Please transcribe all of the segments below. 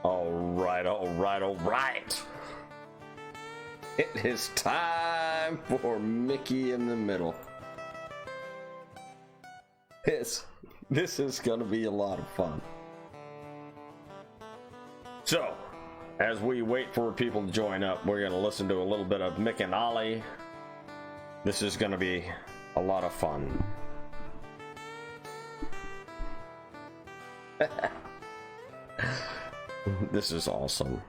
All right, all right, all right. It is time for Mickey in the Middle. This is going to be a lot of fun. So, as we wait for people to join up, we're going to listen to a little bit of Mick and Ollie. This is going to be a lot of fun. This is awesome.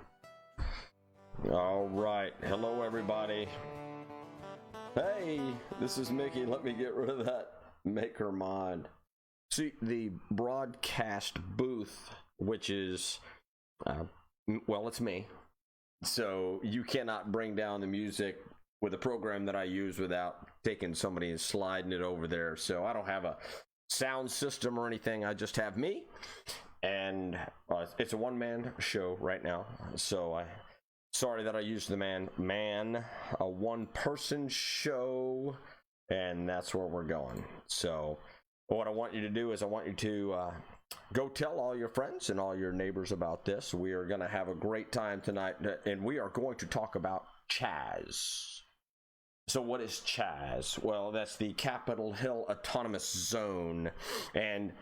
All right. Hello, everybody. Hey, this is Mickey. Let me get rid of that maker mod. See, the broadcast booth, which is, well, it's me. So you cannot bring down the music with a program that I use without taking somebody and sliding it over there. So I don't have a sound system or anything. I just have me. And it's a one-man show right now. So sorry that I used the a one-person show, and that's where we're going. So what I want you to do is I want you to go tell all your friends and all your neighbors about this. We are going to have a great time tonight, and we are going to talk about CHAZ. So what is CHAZ? Well, that's the Capitol Hill Autonomous Zone, and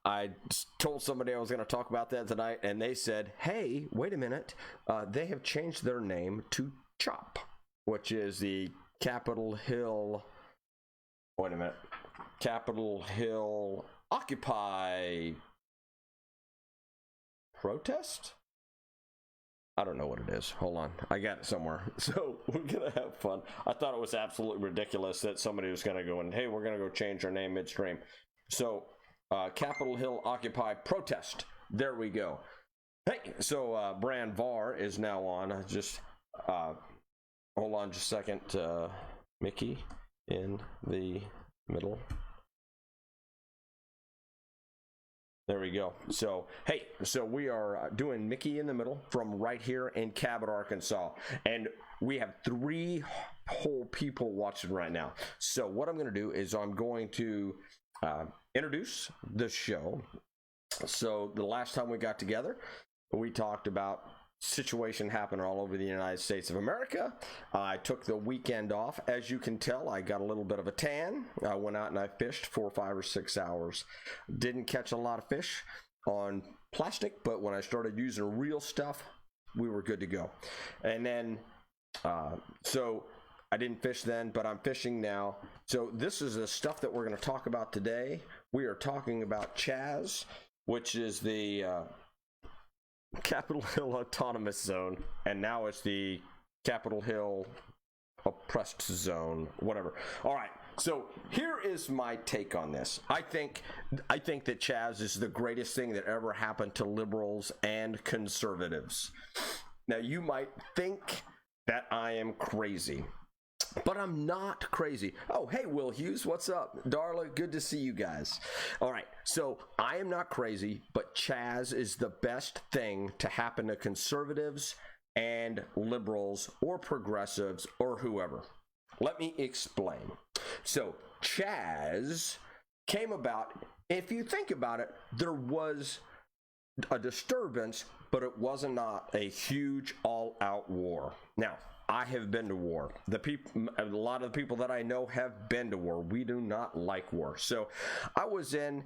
I told somebody I was going to talk about that tonight, and they said, hey, wait a minute. They have changed their name to CHOP, which is the Capitol Hill, wait a minute, Capitol Hill Occupy Protest? I don't know what it is. Hold on. I got it somewhere. So we're going to have fun. I thought it was absolutely ridiculous that somebody was going to go and, hey, we're going to go change our name midstream. So Capitol Hill Occupy Protest. There we go. Hey, so Brand Var is now on. Just hold on just a second. Mickey in the middle. There we go. So, hey, so we are doing Mickey in the Middle from right here in Cabot, Arkansas. And we have 3 whole people watching right now. So what I'm going to do is I'm going to introduce the show. So the last time we got together, we talked about situation happening all over the United States of America. I took the weekend off. As you can tell, I got a little bit of a tan. I went out and I fished for 5 or 6 hours. Didn't catch a lot of fish on plastic, but when I started using real stuff, we were good to go. And then, so I didn't fish then, but I'm fishing now. So this is the stuff that we're going to talk about today. We are talking about CHAZ, which is the Capitol Hill Autonomous Zone, and now it's the Capitol Hill Oppressed Zone, whatever. All right, so here is my take on this. I think that CHAZ is the greatest thing that ever happened to liberals and conservatives. Now, you might think that I am crazy, but I'm not crazy. Oh, hey, Will Hughes, what's up? Darla, good to see you guys. All right, so I am not crazy, but CHAZ is the best thing to happen to conservatives and liberals or progressives or whoever. Let me explain. So CHAZ came about, if you think about it, there was a disturbance, but it was not a huge all-out war. Now, I have been to war. A lot of the people that I know have been to war. We do not like war. So I was in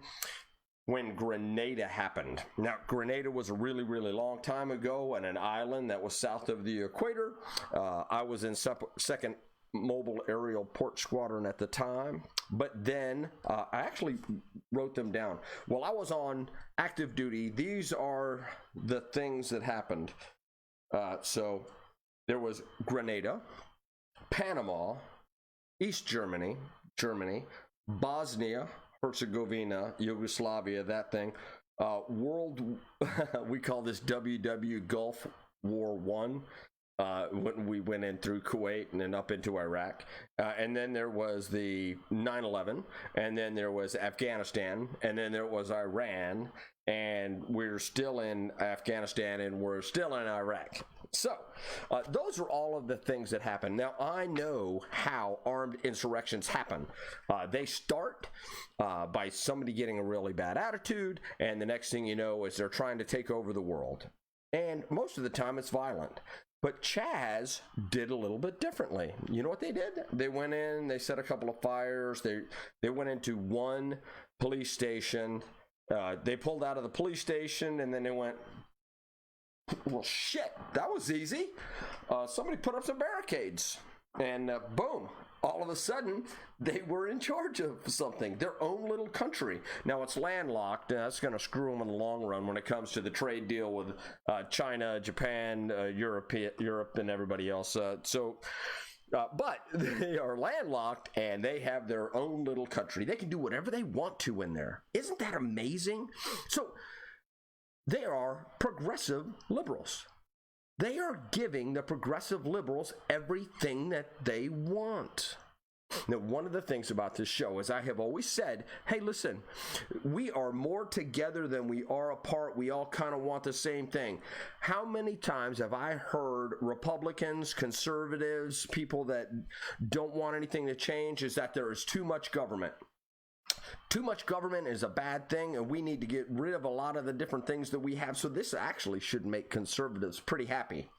when Grenada happened. Now, Grenada was a really, really long time ago on an island that was south of the equator. I was in 2nd Mobile Aerial Port Squadron at the time. But then I actually wrote them down. While I was on active duty, these are the things that happened. So there was Grenada, Panama, East Germany, Bosnia, Herzegovina, Yugoslavia, that thing. We call this WW Gulf War One. When we went in through Kuwait and then up into Iraq. And then there was the 9/11, and then there was Afghanistan, and then there was Iran, and we're still in Afghanistan, and we're still in Iraq. So those are all of the things that happen. Now, I know how armed insurrections happen. They start by somebody getting a really bad attitude, and the next thing you know is they're trying to take over the world. And most of the time it's violent. But Chaz did a little bit differently. You know what they did? They went in, they set a couple of fires. They went into one police station. They pulled out of the police station, and then they went, well, shit, that was easy. Somebody put up some barricades, and boom, all of a sudden, they were in charge of something, their own little country. Now, it's landlocked, and that's going to screw them in the long run when it comes to the trade deal with China, Japan, Europe, and everybody else. But they are landlocked, and they have their own little country. They can do whatever they want to in there. Isn't that amazing? So they are progressive liberals. They are giving the progressive liberals everything that they want. Now, one of the things about this show is I have always said, hey, listen, we are more together than we are apart. We all kind of want the same thing. How many times have I heard Republicans, conservatives, people that don't want anything to change is that there is too much government. Too much government is a bad thing, and we need to get rid of a lot of the different things that we have. So this actually should make conservatives pretty happy.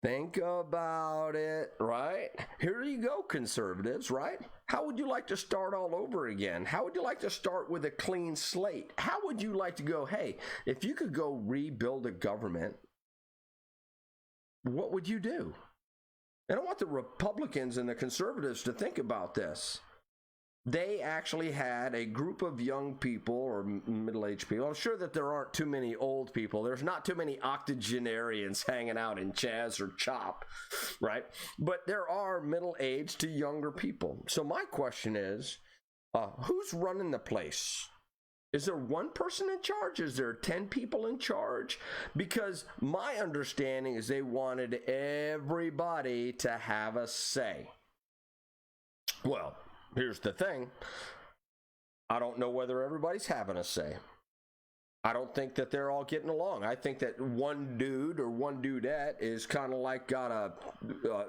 Think about it, right? Here you go, conservatives, right? How would you like to start all over again? How would you like to start with a clean slate? How would you like to go, hey, if you could go rebuild a government, what would you do? And I want the Republicans and the conservatives to think about this. They actually had a group of young people or middle-aged people. I'm sure that there aren't too many old people. There's not too many octogenarians hanging out in Chaz or Chop, right? But there are middle-aged to younger people. So my question is, who's running the place? Is there one person in charge? Is there 10 people in charge? Because my understanding is they wanted everybody to have a say. Well, here's the thing. I don't know whether everybody's having a say. I don't think that they're all getting along. I think that one dude or one dudette is kind of like got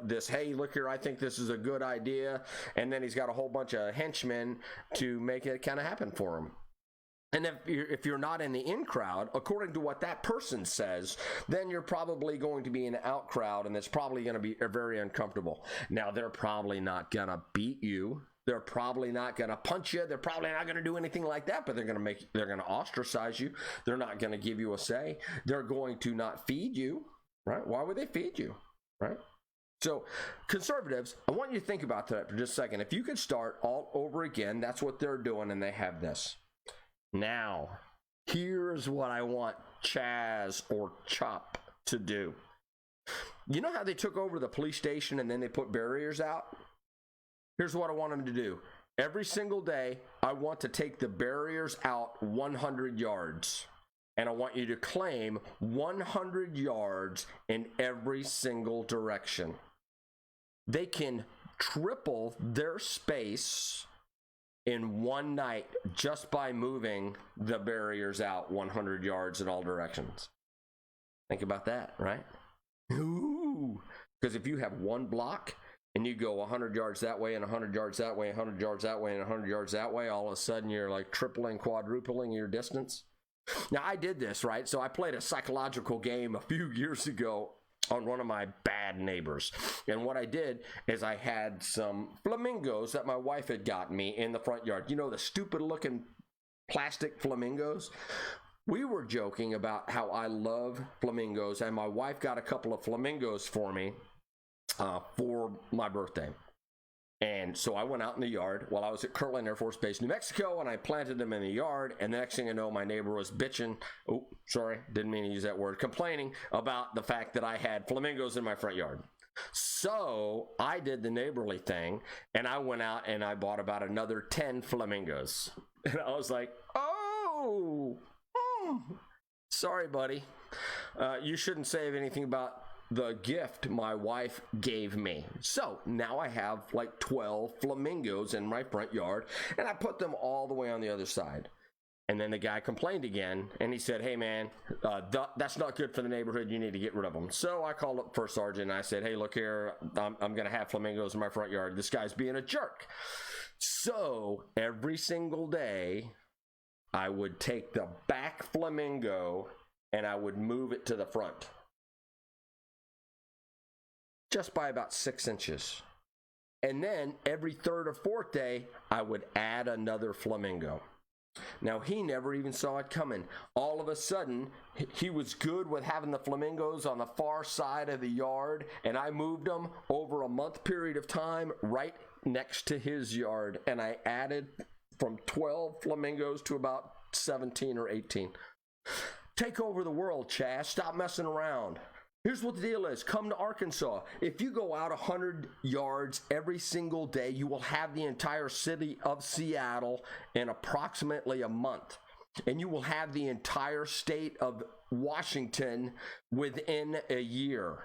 this, hey, look here, I think this is a good idea. And then he's got a whole bunch of henchmen to make it kind of happen for him. And if you're not in the in crowd, according to what that person says, then you're probably going to be in the out crowd, and it's probably going to be very uncomfortable. Now, they're probably not going to beat you. They're probably not going to punch you. They're probably not going to do anything like that, but they're going to ostracize you. They're not going to give you a say. They're going to not feed you, right? Why would they feed you, right? So conservatives, I want you to think about that for just a second. If you could start all over again, that's what they're doing, and they have this. Now, here's what I want Chaz or Chop to do. You know how they took over the police station and then they put barriers out? Here's what I want them to do. Every single day, I want to take the barriers out 100 yards. And I want you to claim 100 yards in every single direction. They can triple their space in one night just by moving the barriers out 100 yards in all directions. Think about that, right? Ooh. Because if you have one block and you go 100 yards that way and 100 yards that way, 100 yards that way and 100 yards that way, all of a sudden you're like tripling, quadrupling your distance. Now, I did this, right? So I played a psychological game a few years ago on one of my bad neighbors. And what I did is I had some flamingos that my wife had gotten me in the front yard. You know, the stupid looking plastic flamingos? We were joking about how I love flamingos, and my wife got a couple of flamingos for me for my birthday. And so I went out in the yard while I was at Kirtland Air Force Base, New Mexico, and I planted them in the yard. And the next thing I know, my neighbor was bitching. Oh, sorry, didn't mean to use that word. Complaining about the fact that I had flamingos in my front yard. So I did the neighborly thing, and I went out and I bought about another 10 flamingos. And I was like, sorry, buddy. You shouldn't say anything about the gift my wife gave me. So now I have like 12 flamingos in my front yard, and I put them all the way on the other side. And then the guy complained again, and he said, hey man, that's not good for the neighborhood. You need to get rid of them. So I called up First Sergeant and I said, hey, look here, I'm going to have flamingos in my front yard. This guy's being a jerk. So every single day I would take the back flamingo and I would move it to the front just by about 6 inches. And then every third or fourth day, I would add another flamingo. Now, he never even saw it coming. All of a sudden, he was good with having the flamingos on the far side of the yard, and I moved them over a month period of time right next to his yard, and I added from 12 flamingos to about 17 or 18. Take over the world, Chaz. Stop messing around. Here's what the deal is. Come to Arkansas. If you go out 100 yards every single day, you will have the entire city of Seattle in approximately a month. And you will have the entire state of Washington within a year.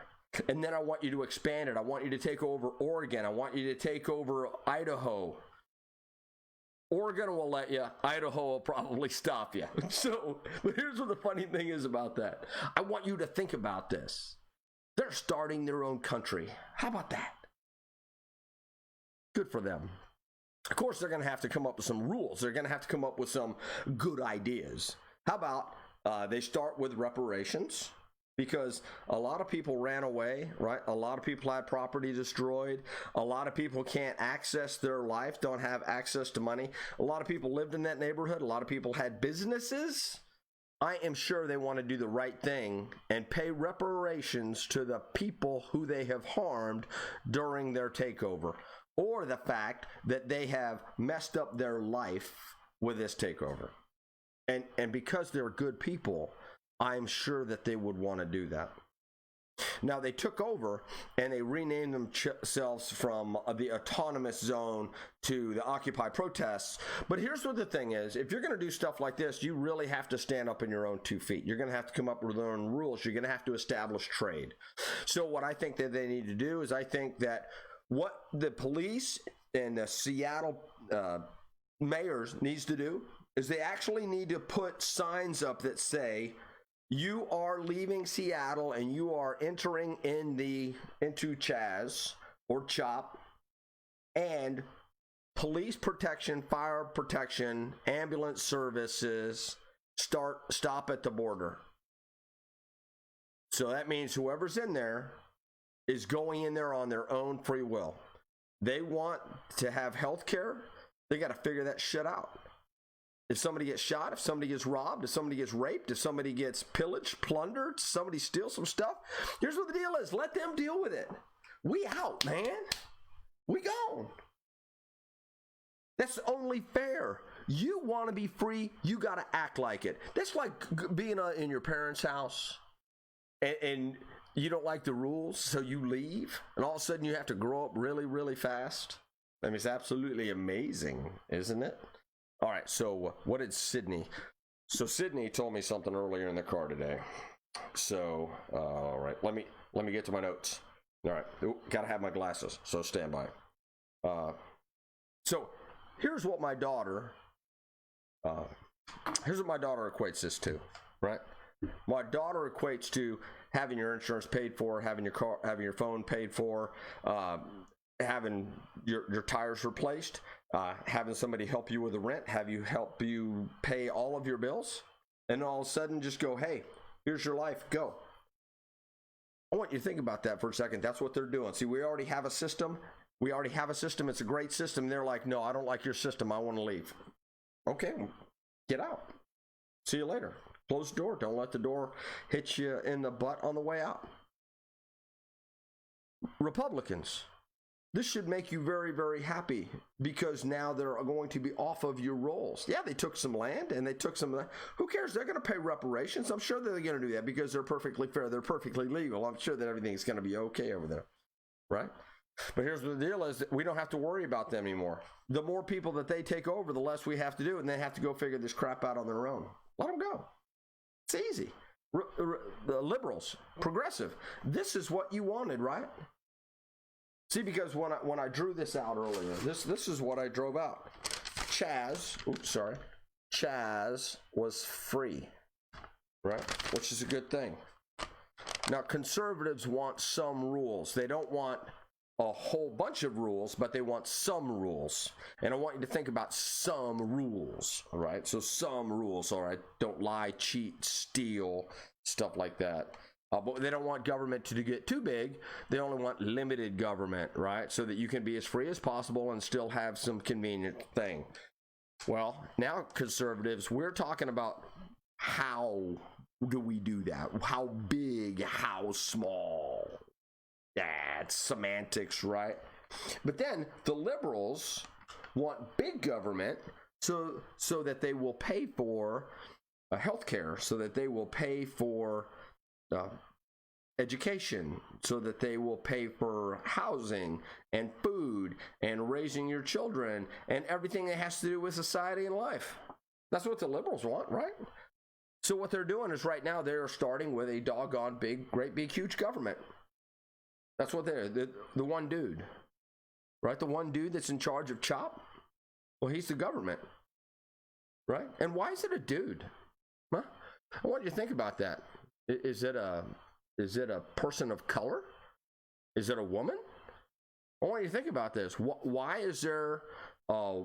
And then I want you to expand it. I want you to take over Oregon. I want you to take over Idaho. Oregon will let you. Idaho will probably stop you. So, but here's what the funny thing is about that. I want you to think about this. They're starting their own country. How about that? Good for them. Of course, they're going to have to come up with some rules. They're going to have to come up with some good ideas. How about they start with reparations? Because a lot of people ran away, right? A lot of people had property destroyed. A lot of people can't access their life, don't have access to money. A lot of people lived in that neighborhood. A lot of people had businesses. I am sure they want to do the right thing and pay reparations to the people who they have harmed during their takeover, or the fact that they have messed up their life with this takeover. And because they're good people, I'm sure that they would want to do that. Now, they took over and they renamed themselves from the autonomous zone to the Occupy protests. But here's what the thing is. If you're going to do stuff like this, you really have to stand up on your own 2 feet. You're going to have to come up with your own rules. You're going to have to establish trade. So what I think that they need to do is I think that what the police and the Seattle mayors needs to do is they actually need to put signs up that say, you are leaving Seattle and you are entering into CHAZ or CHOP, and police protection, fire protection, ambulance services stop at the border. So that means whoever's in there is going in there on their own free will. They want to have health care. They got to figure that shit out. If somebody gets shot, if somebody gets robbed, if somebody gets raped, if somebody gets pillaged, plundered, somebody steals some stuff, here's what the deal is. Let them deal with it. We out, man. We gone. That's only fair. You want to be free, you got to act like it. That's like being in your parents' house and you don't like the rules, so you leave, and all of a sudden you have to grow up really, really fast. I mean, it's absolutely amazing, isn't it? All right, so what did Sydney? So Sydney told me something earlier in the car today. So, all right, let me get to my notes. All right, got to have my glasses, so stand by. So here's what my daughter equates this to, right? My daughter equates to having your insurance paid for, having your phone paid for, having your tires replaced, having somebody help you with the rent, help you pay all of your bills, and all of a sudden just go, hey, here's your life, go. I want you to think about that for a second. That's what they're doing. See, we already have a system. It's a great system. They're like, no, I don't like your system. I want to leave. Okay, get out. See you later. Close the door. Don't let the door hit you in the butt on the way out. Republicans, this should make you very, very happy, because now they're going to be off of your rolls. Yeah, they took some land and they took some of that. Who cares? They're going to pay reparations. I'm sure they're going to do that because they're perfectly fair. They're perfectly legal. I'm sure that everything's going to be okay over there, right? But here's what the deal is. We don't have to worry about them anymore. The more people that they take over, the less we have to do, and they have to go figure this crap out on their own. Let them go. It's easy. The liberals, progressive, this is what you wanted, right? See, because when I drew this out earlier, this is what I drove out. CHAZ was free, right? Which is a good thing. Now, conservatives want some rules. They don't want a whole bunch of rules, but they want some rules. And I want you to think about some rules, all right? So some rules, all right? Don't lie, cheat, steal, stuff like that. But they don't want government to get too big. They only want limited government, right? So that you can be as free as possible and still have some convenient thing. Well, now conservatives, we're talking about how do we do that? How big, how small? That's semantics, right? But then the liberals want big government so that they will pay for health care, so that they will pay for education, so that they will pay for housing and food and raising your children and everything that has to do with society and life. That's what the liberals want, right? So what they're doing is right now they're starting with a doggone big, great big, huge government. That's what they're, the one dude, right? The one dude that's in charge of CHOP, well, he's the government, right? And why is it a dude? Huh? I want you to think about that. Is it a person of color? Is it a woman? I want you to think about this. Why is there a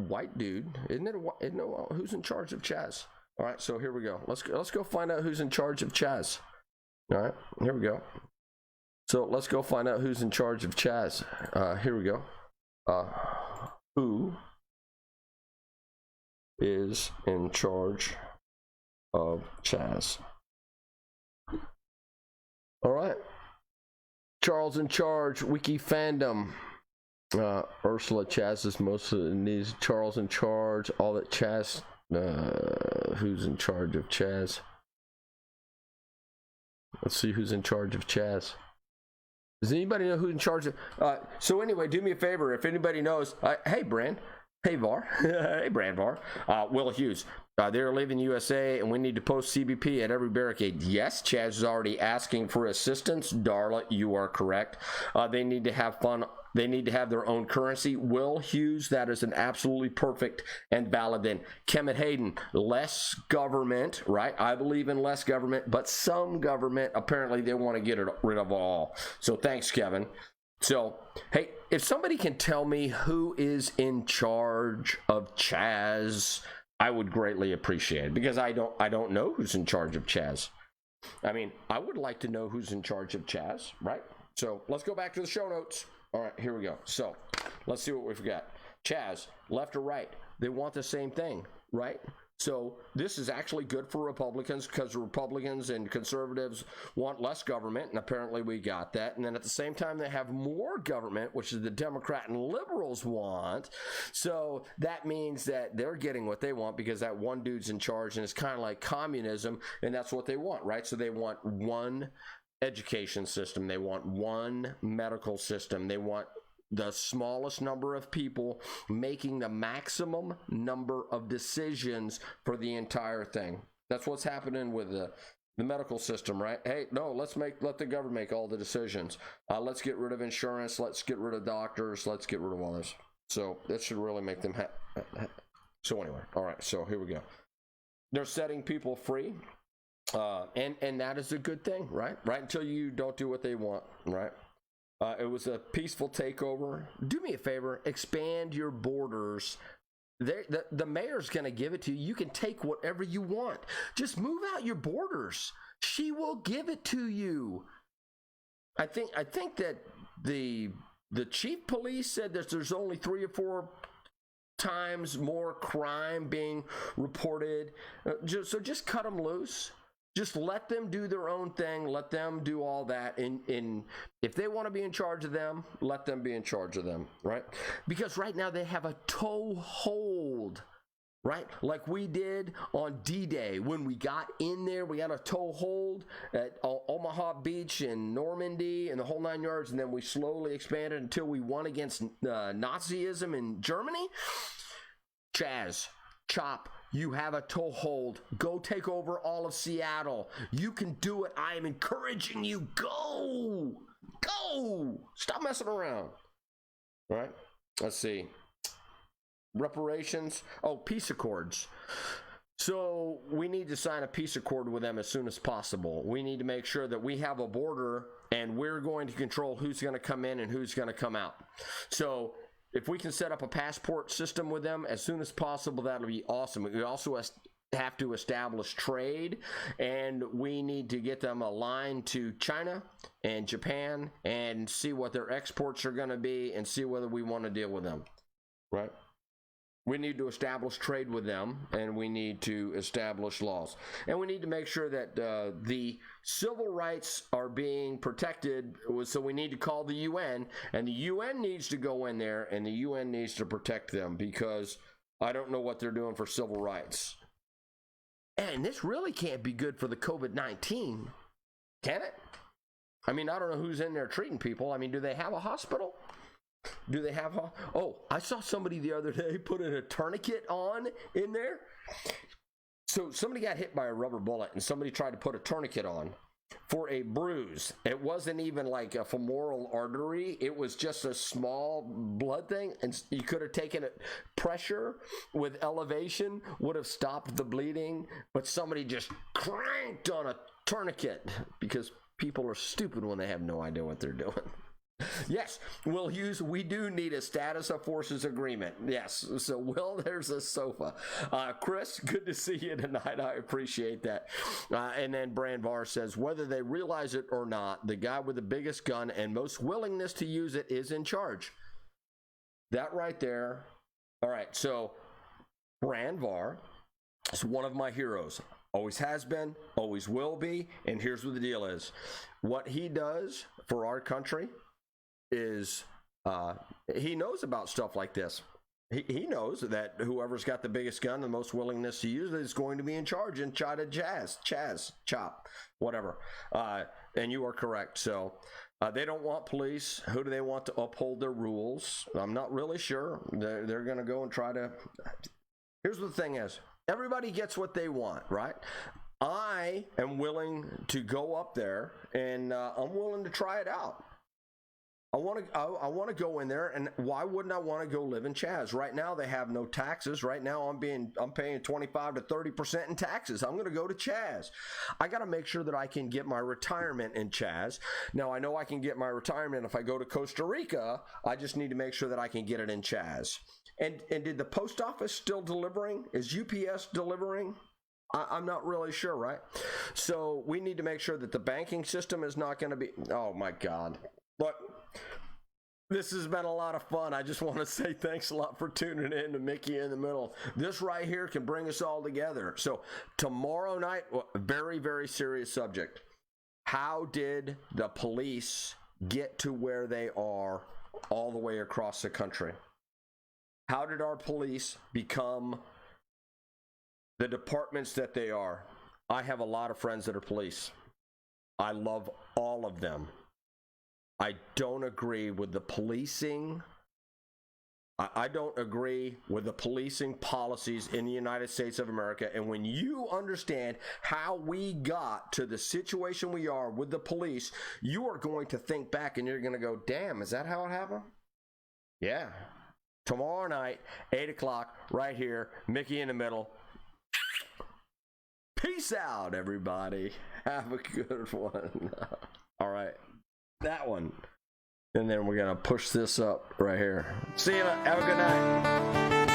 white dude? Isn't it who's in charge of CHAZ? All right, so here we go. Let's go find out who's in charge of CHAZ. All right, here we go. So let's go find out who's in charge of CHAZ. Here we go. Who is in charge of CHAZ? All right. Charles in charge, wiki fandom. Ursula CHAZ is most of these. Charles in charge, all that CHAZ. Who's in charge of CHAZ? Let's see who's in charge of CHAZ. Does anybody know who's in charge of? So anyway, do me a favor. If anybody knows, hey Brand, hey Var, hey Brand Var, Will Hughes. They're leaving USA, and we need to post CBP at every barricade. Yes, Chaz is already asking for assistance. Darla, you are correct. They need to have fun. They need to have their own currency. Will Hughes, that is an absolutely perfect and valid thing. Kemet Hayden, less government, right? I believe in less government, but some government, apparently they want to get rid of all. So thanks, Kevin. So, hey, if somebody can tell me who is in charge of CHAZ, I would greatly appreciate it, because I don't know who's in charge of CHAZ. I mean, I would like to know who's in charge of CHAZ, right? So let's go back to the show notes. All right, here we go. So let's see what we've got. CHAZ, left or right, they want the same thing, right? So this is actually good for Republicans, because Republicans and conservatives want less government, and apparently we got that. And then at the same time, they have more government, which is the Democrat and liberals want. So that means that they're getting what they want, because that one dude's in charge, and it's kind of like communism, and that's what they want, right? So they want one education system, they want one medical system, they want the smallest number of people making the maximum number of decisions for the entire thing. That's what's happening with the medical system, right? Hey, no, let the government make all the decisions. Let's get rid of insurance, let's get rid of doctors, let's get rid of all this. So that should really make them so anyway, all right, so here we go. They're setting people free. And that is a good thing, right? Right until you don't do what they want, right? It was a peaceful takeover. Do me a favor, expand your borders. The mayor's going to give it to you. You can take whatever you want. Just move out your borders. She will give it to you. I think that the chief police said that there's only 3 or 4 times more crime being reported. So just cut them loose. Just let them do their own thing. Let them do all that. If they want to be in charge of them, let them be in charge of them, right? Because right now they have a toehold, right? Like we did on D-Day. When we got in there, we had a toehold at Omaha Beach and Normandy and the whole 9 yards, and then we slowly expanded until we won against Nazism in Germany. CHAZ, CHOP, you have a toehold. Go take over all of Seattle. You can do it. I am encouraging you. Go. Go. Stop messing around. All right. Let's see. Reparations. Oh, peace accords. So we need to sign a peace accord with them as soon as possible. We need to make sure that we have a border and we're going to control who's going to come in and who's going to come out. So if we can set up a passport system with them as soon as possible, that'll be awesome. We also have to establish trade, and we need to get them aligned to China and Japan and see what their exports are going to be and see whether we want to deal with them, right? We need to establish trade with them, and we need to establish laws. And we need to make sure that the civil rights are being protected. So we need to call the UN, and the UN needs to go in there, and the UN needs to protect them, because I don't know what they're doing for civil rights. And this really can't be good for the COVID-19, can it? I mean, I don't know who's in there treating people. I mean, do they have a hospital? Do they have I saw somebody the other day put in a tourniquet on in there. So somebody got hit by a rubber bullet, and somebody tried to put a tourniquet on for a bruise. It wasn't even like a femoral artery. It was just a small blood thing, and you could have taken it. Pressure with elevation would have stopped the bleeding, but somebody just cranked on a tourniquet, because people are stupid when they have no idea what they're doing. Yes, we do need a status of forces agreement. Yes, so Will, there's a sofa. Chris, good to see you tonight. I appreciate that. And then Brandvar says, whether they realize it or not, the guy with the biggest gun and most willingness to use it is in charge. That right there. All right, so Brandvar is one of my heroes. Always has been, always will be, and here's what the deal is. What he does for our country is he knows about stuff like this. He knows that whoever's got the biggest gun, the most willingness to use it, is going to be in charge in Chaz, chop, whatever. And you are correct. So they don't want police. Who do they want to uphold their rules? I'm not really sure. They're going to go and try to. Here's what the thing is. Everybody gets what they want, right? I am willing to go up there, and I'm willing to try it out. I want to go in there, and why wouldn't I want to go live in Chaz? Right now they have no taxes. Right now I'm paying 25 to 30% in taxes. I'm going to go to Chaz. I got to make sure that I can get my retirement in Chaz. Now I know I can get my retirement if I go to Costa Rica. I just need to make sure that I can get it in Chaz. And did the post office still delivering? Is UPS delivering? I'm not really sure, right? So we need to make sure that the banking system is not going to be. Oh my God. But this has been a lot of fun. I just want to say thanks a lot for tuning in to Mickey in the Middle. This right here can bring us all together. So tomorrow night, very, very serious subject. How did the police get to where they are all the way across the country? How did our police become the departments that they are? I have a lot of friends that are police. I love all of them. I don't agree with the policing. I don't agree with the policing policies in the United States of America. And when you understand how we got to the situation we are with the police, you are going to think back and you're going to go, damn, is that how it happened? Yeah. Tomorrow night, 8 o'clock, right here, Mickey in the Middle. Peace out, everybody. Have a good one. All right. That one. And then we're going to push this up right here. See you. Have a good night.